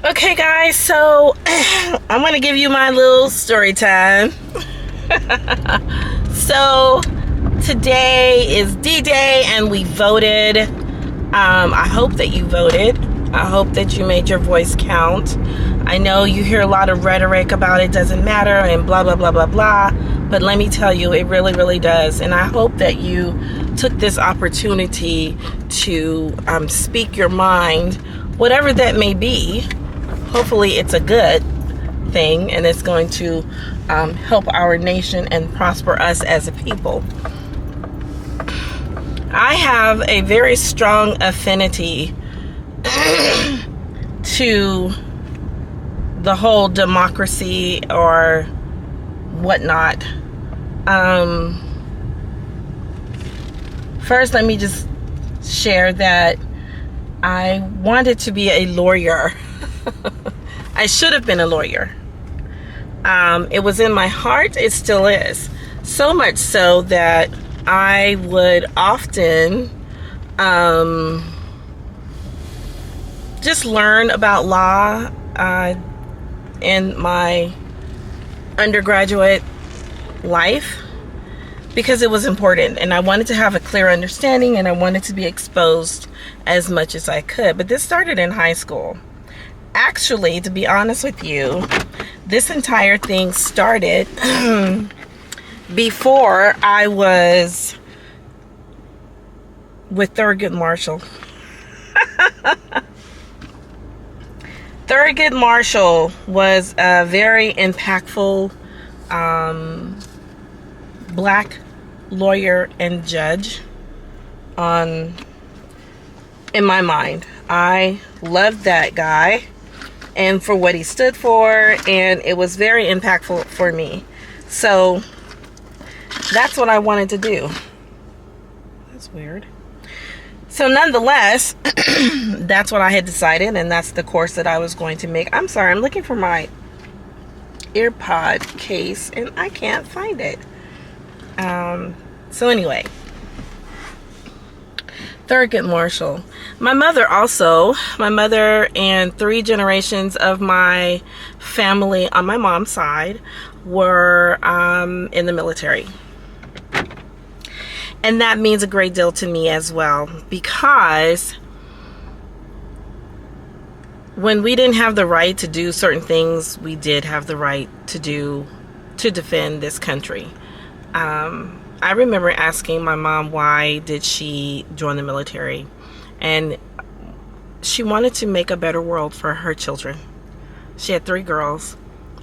Okay, guys, so I'm gonna give you my little story time. So today is D-Day and we voted. I hope that you voted. I hope that you made your voice count. I know you hear a lot of rhetoric about it doesn't matter and blah blah blah blah blah, but let me tell you, it really really does. And I hope that you took this opportunity to speak your mind, whatever that may be. Hopefully it's a good thing and it's going to help our nation and prosper us as a people. I have a very strong affinity to the whole democracy or whatnot. First, let me just share that I wanted to be a lawyer. I should have been a lawyer. It was in my heart. It still is. So much so that I would often just learn about law in my undergraduate life because it was important and I wanted to have a clear understanding and I wanted to be exposed as much as I could. But this started in high school. Actually, to be honest with you, this entire thing started before I was with Thurgood Marshall. Thurgood Marshall was a very impactful black lawyer and judge in my mind. I loved that guy and for what he stood for, and it was very impactful for me. So that's what I wanted to do. That's weird. So nonetheless, that's what I had decided, and that's the course that I was going to make. I'm sorry, I'm looking for my earpod case and I can't find it. So anyway, Thurgood Marshall. My mother and 3 generations of my family on my mom's side were in the military. And that means a great deal to me as well, because when we didn't have the right to do certain things, we did have the right to defend this country. I remember asking my mom why did she join the military, and she wanted to make a better world for her children. She had 3 girls,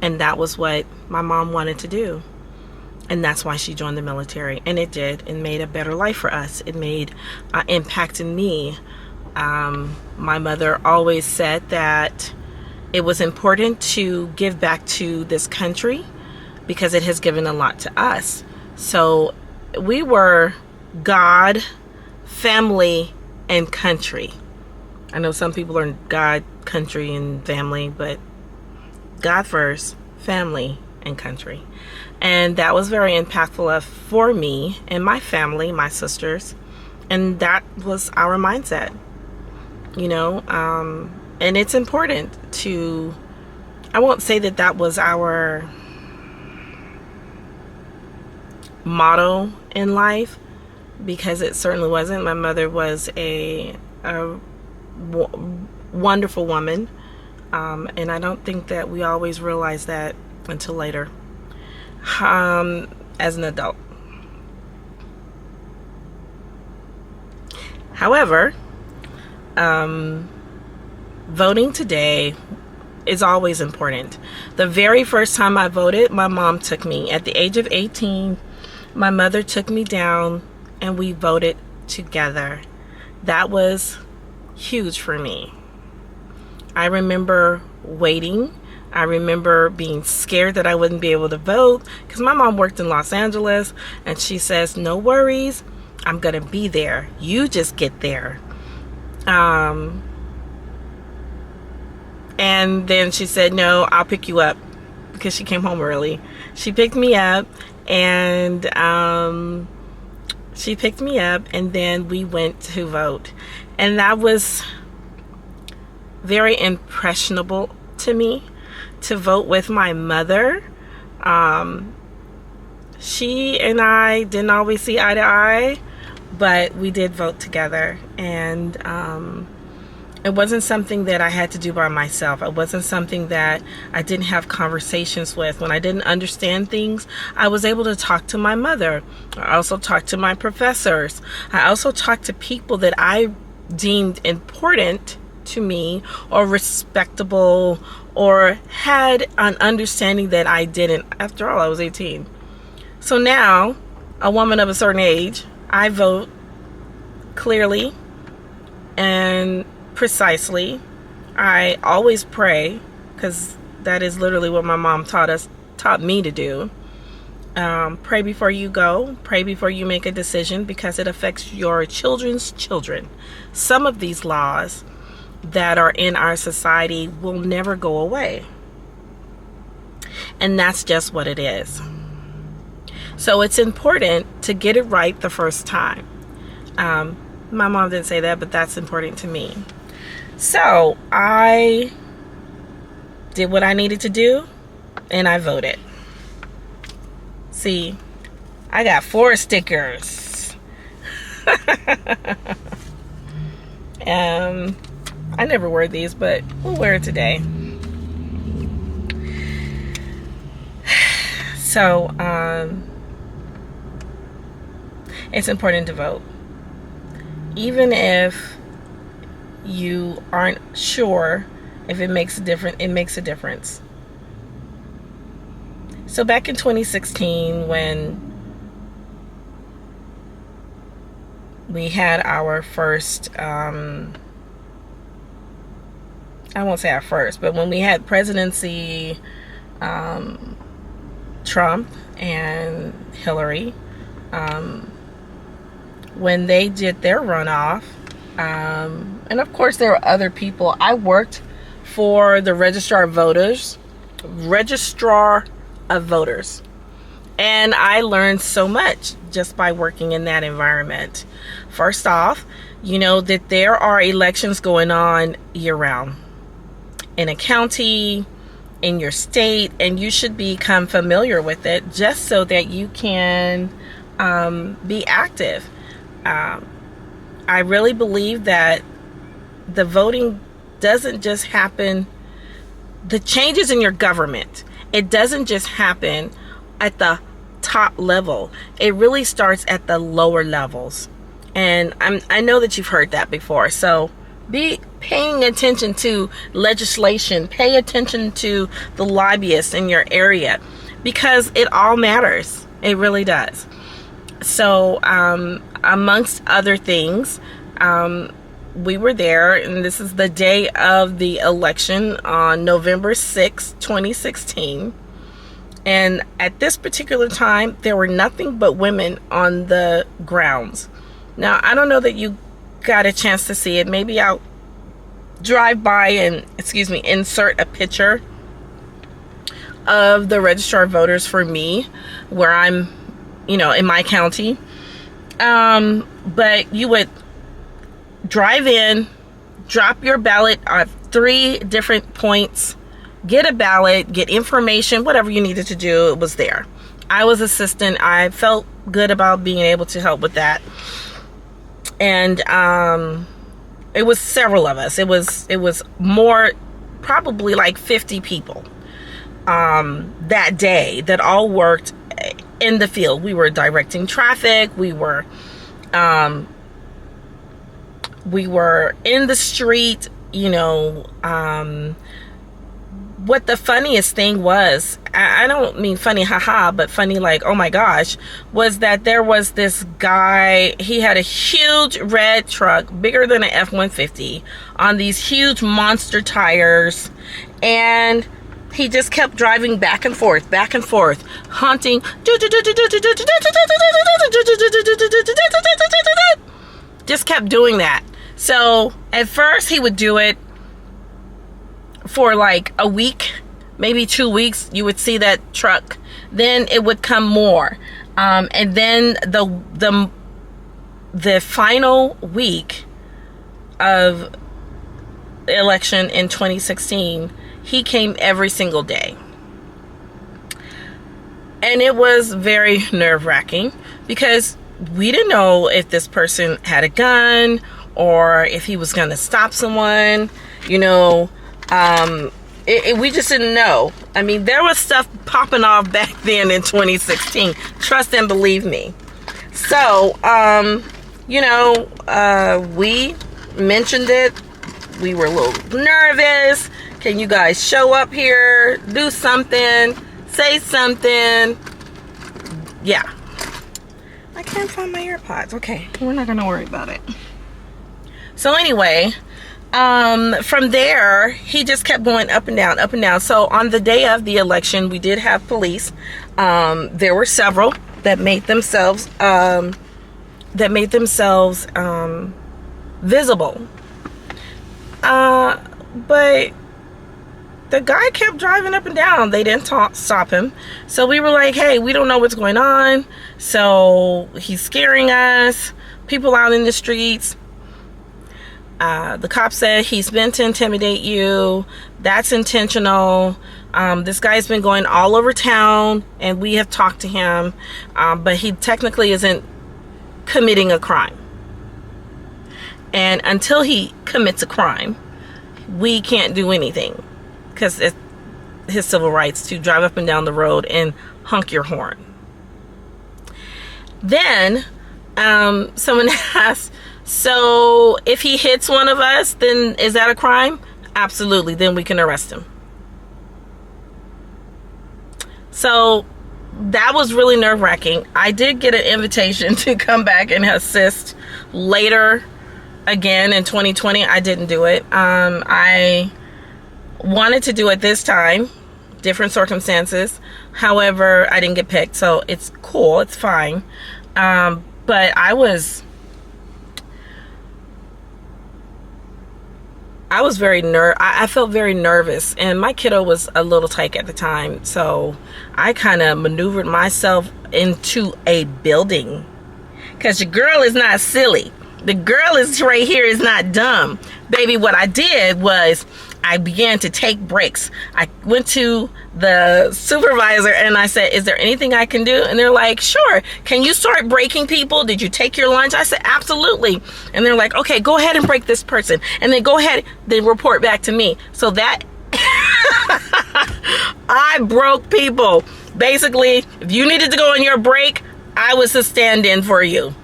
and that was what my mom wanted to do. And that's why she joined the military. And it did. It made a better life for us. It made an impact in me. My mother always said that it was important to give back to this country because it has given a lot to us. So we were God, family, and country. I know some people are God, country, and family, but God first, family, and country. And that was very impactful for me and my family, my sisters, and that was our mindset, you know. And it's important to, I won't say that that was our motto in life, because it certainly wasn't. My mother was a wonderful woman, and I don't think that we always realized that until later. As an adult. However, voting today is always important. The very first time I voted, my mom took me. At the age of 18, my mother took me down and we voted together. That was huge for me. I remember waiting. I remember being scared that I wouldn't be able to vote because my mom worked in Los Angeles, and she says, no worries, I'm gonna be there. You just get there. And then she said, no, I'll pick you up, because she came home early. She picked me up, and and then we went to vote. And that was very impressionable to me to vote with my mother. She and I didn't always see eye to eye, but we did vote together. And it wasn't something that I had to do by myself. It wasn't something that I didn't have conversations with. When I didn't understand things, I was able to talk to my mother. I also talked to my professors. I also talked to people that I deemed important to me, or respectable, or had an understanding that I didn't. After all, I was 18. So now, a woman of a certain age, I vote clearly and precisely. I always pray, because that is literally what my mom taught me to do. Pray before you go. Pray before you make a decision, because it affects your children's children. Some of these laws that are in our society will never go away. And that's just what it is. So it's important to get it right the first time. My mom didn't say that, but that's important to me. So I did what I needed to do, and I voted. See, I got 4 stickers. I never wear these, but we'll wear it today. So, it's important to vote. Even if you aren't sure if it makes a difference, it makes a difference. So back in 2016, when we had our first, I won't say our first, but when we had presidency, Trump and Hillary, when they did their runoff, and of course there were other people. I worked for the registrar of voters, and I learned so much just by working in that environment. First off, you know that there are elections going on year round in a county, in your state, and you should become familiar with it just so that you can be active. I really believe that the voting doesn't just happen, the changes in your government, it doesn't just happen at the top level. It really starts at the lower levels. And I know that you've heard that before. So be paying attention to legislation, pay attention to the lobbyists in your area, because it all matters. It really does. So, amongst other things, we were there, and this is the day of the election on November 6, 2016. And at this particular time, there were nothing but women on the grounds. Now, I don't know that you got a chance to see it. Maybe I'll drive by and, insert a picture of the registrar of voters for me, where I'm, in my county. But you would drive in, drop your ballot at 3 different points, get a ballot, get information, whatever you needed to do, it was there. I was assistant. I felt good about being able to help with that. And it was several of us. It was more, probably like 50 people that day that all worked in the field. We were directing traffic. We were in the street. What the funniest thing was, I don't mean funny haha, but funny like oh my gosh, was that there was this guy. He had a huge red truck, bigger than an F-150, on these huge monster tires, and he just kept driving back and forth, honking, just kept doing that. So at first he would do it for like a week, maybe 2 weeks. You would see that truck. Then it would come more, and then the final week of election in 2016, he came every single day. And it was very nerve-wracking because we didn't know if this person had a gun or if he was going to stop someone, you know. We just didn't know. I mean, there was stuff popping off back then in 2016. Trust and believe me. So, you know, we mentioned it. We were a little nervous. Can you guys show up here? Do something. Say something. Yeah. I can't find my AirPods. Okay, we're not going to worry about it. So anyway, from there, he just kept going up and down, up and down. So on the day of the election, we did have police. There were several that made themselves visible. But the guy kept driving up and down. They didn't stop him. So we were like, hey, we don't know what's going on. So he's scaring us. People out in the streets. The cop said he's meant to intimidate you. That's intentional. This guy's been going all over town, and we have talked to him, but he technically isn't committing a crime. And until he commits a crime, we can't do anything, because it's his civil rights to drive up and down the road and honk your horn. Then someone asked, so if he hits one of us, then is that a crime? Absolutely. Then we can arrest him. So that was really nerve-wracking. I did get an invitation to come back and assist later again in 2020. I didn't do it. I wanted to do it this time, different circumstances. However, I didn't get picked, so it's cool. It's fine. But I felt very nervous, and my kiddo was a little tight at the time, so I kind of maneuvered myself into a building, because your girl is not silly. The girl is right here is not dumb. Baby, what I did was I began to take breaks. I went to the supervisor and I said, is there anything I can do? And they're like, sure. Can you start breaking people? Did you take your lunch? I said, absolutely. And they're like, okay, go ahead and break this person. And then go ahead, then report back to me. So that I broke people. Basically, if you needed to go on your break, I was a stand-in for you.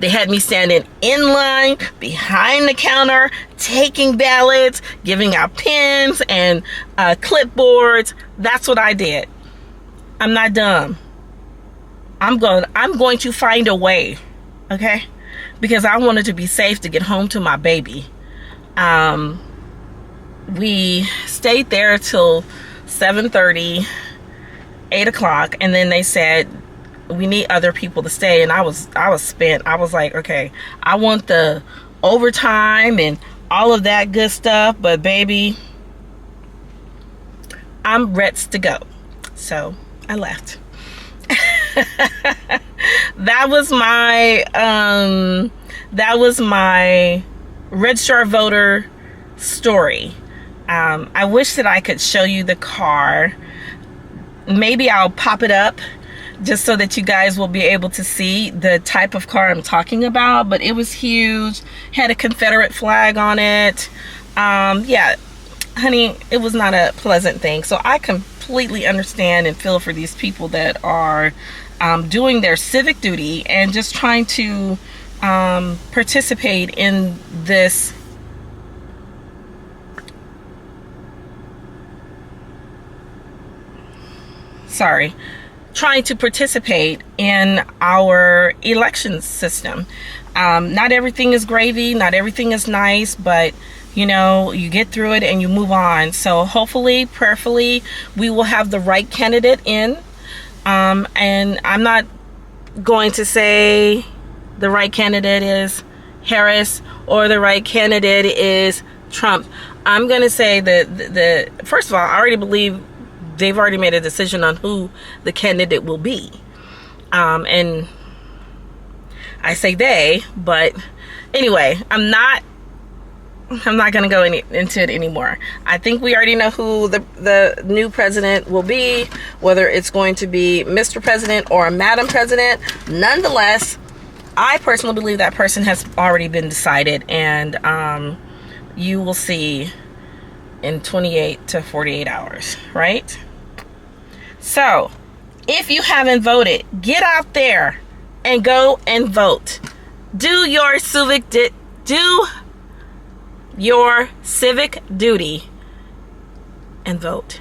They had me standing in line behind the counter, taking ballots, giving out pens and clipboards. That's what I did. I'm not dumb. I'm going to find a way, okay? Because I wanted to be safe to get home to my baby. We stayed there till 7:30, 8 o'clock, and then they said, we need other people to stay. And I was spent. I was like, okay, I want the overtime and all of that good stuff, but baby, I'm ready to go. So I left. That was my registrar voter story. I wish that I could show you the car. Maybe I'll pop it up just so that you guys will be able to see the type of car I'm talking about. But it was huge, had a Confederate flag on it. Yeah, honey, it was not a pleasant thing. So I completely understand and feel for these people that are doing their civic duty and just trying to participate in this trying to participate in our election system. Not everything is gravy, not everything is nice, but you know, you get through it and you move on. So hopefully, prayerfully, we will have the right candidate in. And I'm not going to say the right candidate is Harris or the right candidate is Trump. I'm going to say that first of all, I already believe they've already made a decision on who the candidate will be. And I say they, but anyway, I'm not I'm not going to go into it anymore. I think we already know who the new president will be, whether it's going to be Mr. President or Madam President. Nonetheless, I personally believe that person has already been decided, and you will see in 28 to 48 hours, right? So, if you haven't voted, get out there and go and vote. Do your civic duty and vote.